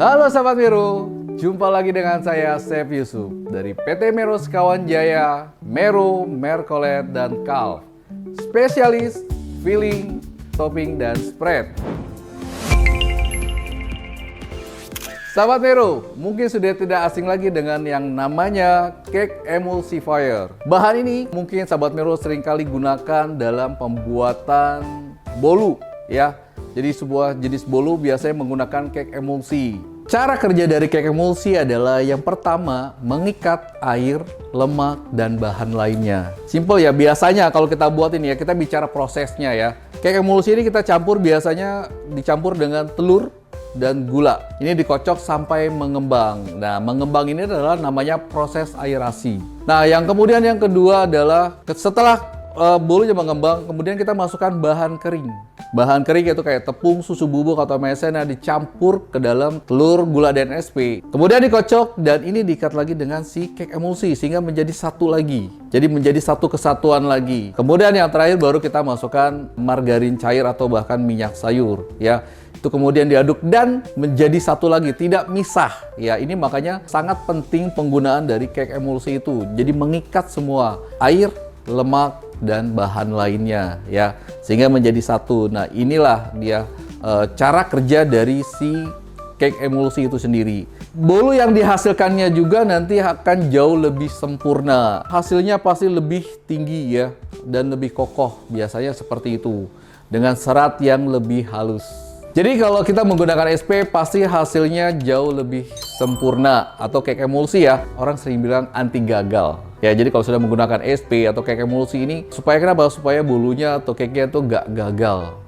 Halo Sahabat Mero, jumpa lagi dengan saya Chef Yusuf dari PT Mero Sekawan Jaya, Mero, Mercolet, dan Calv. Spesialis filling, topping, dan spread. Sahabat Mero, mungkin sudah tidak asing lagi dengan yang namanya cake emulsifier. Bahan ini mungkin Sahabat Mero seringkali gunakan dalam pembuatan bolu ya. Jadi sebuah jenis bolu biasanya menggunakan cake emulsi. Cara kerja dari cake emulsi adalah yang pertama mengikat air, lemak, dan bahan lainnya. Simple ya, biasanya kalau kita buat ini ya, kita bicara prosesnya ya. Cake emulsi ini kita campur biasanya dicampur dengan telur dan gula. Ini dikocok sampai mengembang. Nah, mengembang ini adalah namanya proses aerasi. Nah, yang kemudian yang kedua adalah setelah bolunya mengembang, kemudian kita masukkan bahan kering. Bahan kering itu kayak tepung, susu bubuk atau maizena dicampur ke dalam telur, gula, dan SP. Kemudian dikocok dan ini diikat lagi dengan si cake emulsi sehingga menjadi satu lagi. Jadi menjadi satu kesatuan lagi. Kemudian yang terakhir baru kita masukkan margarin cair atau bahkan minyak sayur ya. Itu kemudian diaduk dan menjadi satu lagi, tidak misah. Ya, ini makanya sangat penting penggunaan dari cake emulsi itu. Jadi mengikat semua air, lemak, dan bahan lainnya ya, sehingga menjadi satu. Nah, inilah dia cara kerja dari si cake emulsi itu sendiri. Bolu yang dihasilkannya juga nanti akan jauh lebih sempurna. Hasilnya pasti lebih tinggi ya, dan lebih kokoh. Biasanya seperti itu, dengan serat yang lebih halus. Jadi kalau kita menggunakan SP pasti hasilnya jauh lebih sempurna. Atau cake emulsi ya, orang sering bilang anti gagal. Ya, jadi kalau sudah menggunakan SP atau cake emulsi ini, supaya kenapa? Supaya bolunya atau cake-nya itu nggak gagal.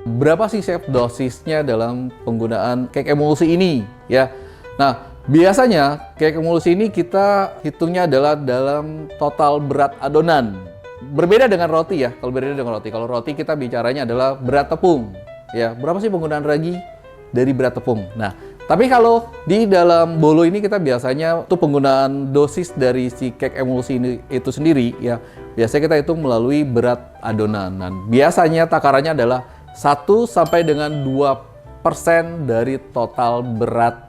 Berapa sih chef dosisnya dalam penggunaan cake emulsi ini? Ya, nah biasanya cake emulsi ini kita hitungnya adalah dalam total berat adonan. Berbeda dengan roti ya. Kalau roti kita bicaranya adalah berat tepung. Ya, berapa sih penggunaan ragi dari berat tepung? Nah, tapi kalau di dalam bolu ini kita biasanya tuh penggunaan dosis dari si cake emulsi ini itu sendiri ya. Biasanya kita hitung melalui berat adonan. Dan biasanya takarannya adalah 1 sampai dengan 2% dari total berat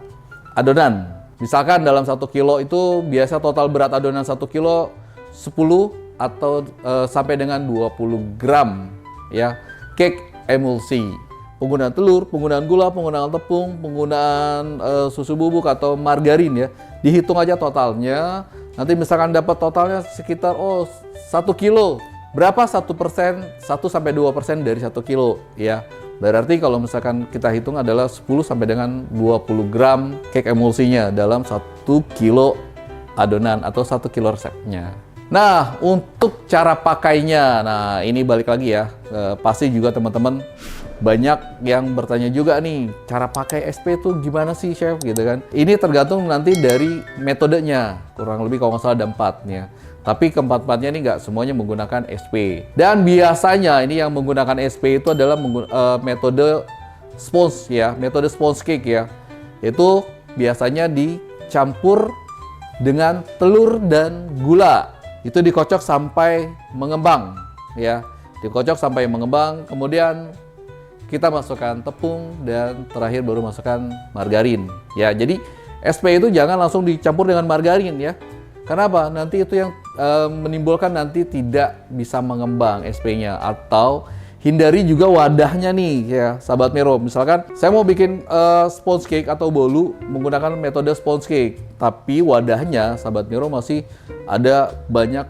adonan. Misalkan dalam 1 kilo itu biasa total berat adonan 1 kilo 10 atau sampai dengan 20 gram ya cake emulsi. Penggunaan telur, penggunaan gula, penggunaan tepung, penggunaan susu bubuk atau margarin ya. Dihitung aja totalnya. Nanti misalkan dapat totalnya sekitar 1 kilo. Berapa 1%? 1 sampai 2% dari 1 kilo ya. Berarti kalau misalkan kita hitung adalah 10 sampai dengan 20 gram cake emulsinya dalam 1 kilo adonan atau 1 kilo resepnya. Nah, untuk cara pakainya, nah ini balik lagi ya. Pasti juga teman-teman banyak yang bertanya juga nih, cara pakai SP itu gimana sih chef gitu kan. Ini tergantung nanti dari metodenya, kurang lebih kalau nggak salah ada 4-nya. Tapi keempat-empatnya ini nggak semuanya menggunakan SP. Dan biasanya ini yang menggunakan SP itu adalah metode sponge ya, metode sponge cake ya. Itu biasanya dicampur dengan telur dan gula. Itu dikocok sampai mengembang ya. Dikocok sampai mengembang, kemudian kita masukkan tepung dan terakhir baru masukkan margarin. Ya, jadi SP itu jangan langsung dicampur dengan margarin ya. Kenapa? Nanti itu yang menimbulkan nanti tidak bisa mengembang SP-nya. Atau hindari juga wadahnya nih ya, sahabat Mero. Misalkan saya mau bikin sponge cake atau bolu menggunakan metode sponge cake, tapi wadahnya sahabat Mero masih ada banyak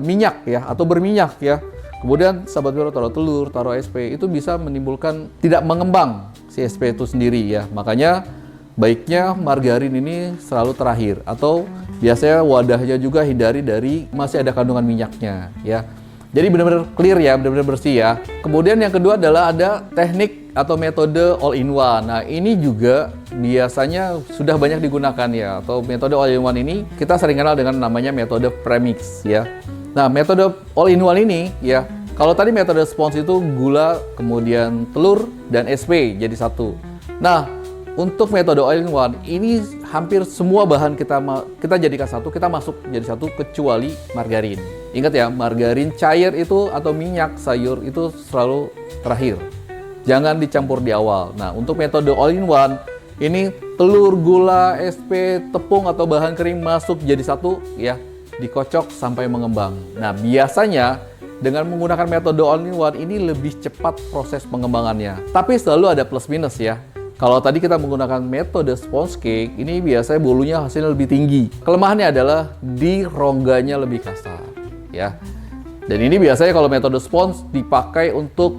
minyak ya atau berminyak ya. Kemudian sahabat Mero taruh telur, taruh SP, itu bisa menimbulkan tidak mengembang si SP itu sendiri ya. Makanya baiknya margarin ini selalu terakhir, atau biasanya wadahnya juga hindari dari masih ada kandungan minyaknya ya. Jadi benar-benar clear ya, benar-benar bersih ya. Kemudian yang kedua adalah ada teknik atau metode all in one. Nah, ini juga biasanya sudah banyak digunakan ya, atau metode all in one ini kita sering kenal dengan namanya metode premix ya. Nah, metode all in one ini ya, kalau tadi metode sponge itu gula, kemudian telur, dan SP jadi satu. Nah, untuk metode all in one ini hampir semua bahan kita jadikan satu, kita masuk jadi satu kecuali margarin. Ingat ya, margarin cair itu atau minyak sayur itu selalu terakhir. Jangan dicampur di awal. Nah, untuk metode all in one Ini telur, gula, SP, tepung atau bahan kering masuk jadi satu ya, dikocok sampai mengembang. Nah, biasanya dengan menggunakan metode all-in-one ini lebih cepat proses pengembangannya. Tapi selalu ada plus minus ya. Kalau tadi kita menggunakan metode sponge cake, ini biasanya bolunya hasilnya lebih tinggi. Kelemahannya adalah di rongganya lebih kasar, ya. Dan ini biasanya kalau metode sponge dipakai untuk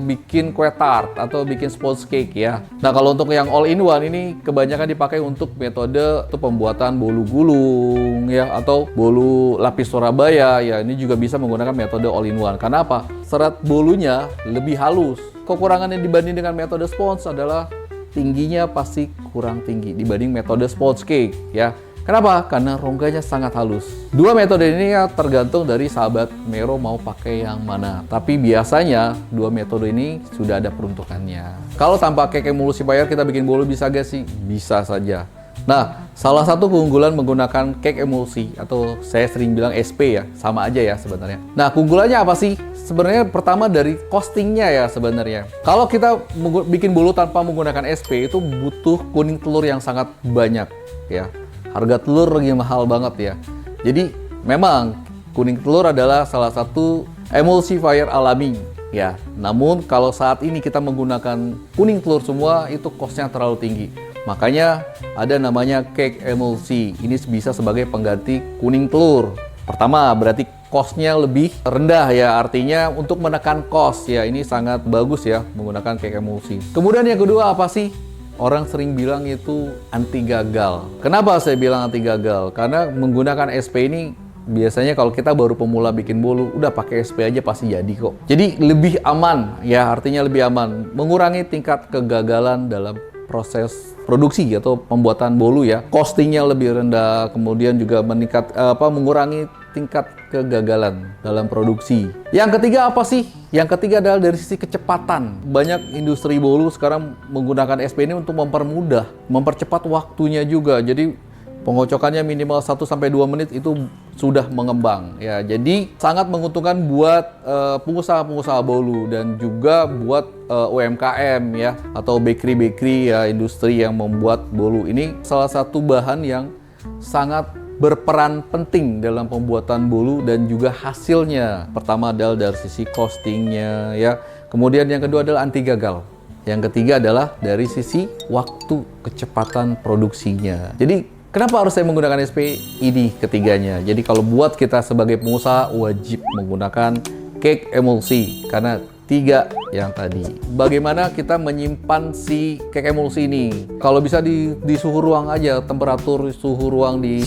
bikin kue tart atau bikin sponge cake ya. Nah, kalau untuk yang all-in-one ini kebanyakan dipakai untuk metode untuk pembuatan bolu gulung ya atau bolu lapis Surabaya ya. Ini juga bisa menggunakan metode all-in-one. Karena apa? Serat bolunya lebih halus. Kekurangannya dibanding dengan metode sponge adalah tingginya pasti kurang tinggi dibanding metode sponge cake ya. Kenapa? Karena rongganya sangat halus. Dua metode ini ya tergantung dari sahabat Mero mau pakai yang mana. Tapi biasanya dua metode ini sudah ada peruntukannya. Kalau tanpa cake emulsifier kita bikin bolu bisa gak sih? Bisa saja. Nah, salah satu keunggulan menggunakan cake emulsi atau saya sering bilang SP ya, sama aja ya sebenarnya. Nah, keunggulannya apa sih? Sebenarnya pertama dari costingnya ya sebenarnya. Kalau kita bikin bolu tanpa menggunakan SP itu butuh kuning telur yang sangat banyak ya. Harga telur lagi mahal banget ya. Jadi memang kuning telur adalah salah satu emulsifier alami ya. Namun kalau saat ini kita menggunakan kuning telur semua itu costnya terlalu tinggi. Makanya ada namanya cake emulsi. Ini bisa sebagai pengganti kuning telur. Pertama berarti cost-nya lebih rendah ya, artinya untuk menekan cost ya ini sangat bagus ya menggunakan cake emulsi. Kemudian yang kedua apa sih? Orang sering bilang itu anti gagal. Kenapa saya bilang anti gagal? Karena menggunakan SP ini biasanya kalau kita baru pemula bikin bolu, udah pakai SP aja pasti jadi kok. Jadi lebih aman ya, artinya lebih aman, mengurangi tingkat kegagalan dalam proses produksi atau pembuatan bolu ya. Costingnya lebih rendah, kemudian juga mengurangi tingkat kegagalan dalam produksi. Yang ketiga apa sih? Yang ketiga adalah dari sisi kecepatan. Banyak industri bolu sekarang menggunakan SP ini untuk mempermudah, mempercepat waktunya juga. Jadi pengocokannya minimal 1-2 menit itu sudah mengembang ya. Jadi sangat menguntungkan buat pengusaha-pengusaha bolu dan juga buat UMKM ya atau bakery ya, industri yang membuat bolu. Ini salah satu bahan yang sangat berperan penting dalam pembuatan bolu dan juga hasilnya. Pertama adalah dari sisi costingnya ya. Kemudian yang kedua adalah anti gagal. Yang ketiga adalah dari sisi waktu kecepatan produksinya. Jadi kenapa harus saya menggunakan SP? Ini ketiganya. Jadi kalau buat kita sebagai pengusaha wajib menggunakan cake emulsi karena tiga yang tadi. Bagaimana kita menyimpan si cake emulsi ini? Kalau bisa di suhu ruang aja, temperatur suhu ruang di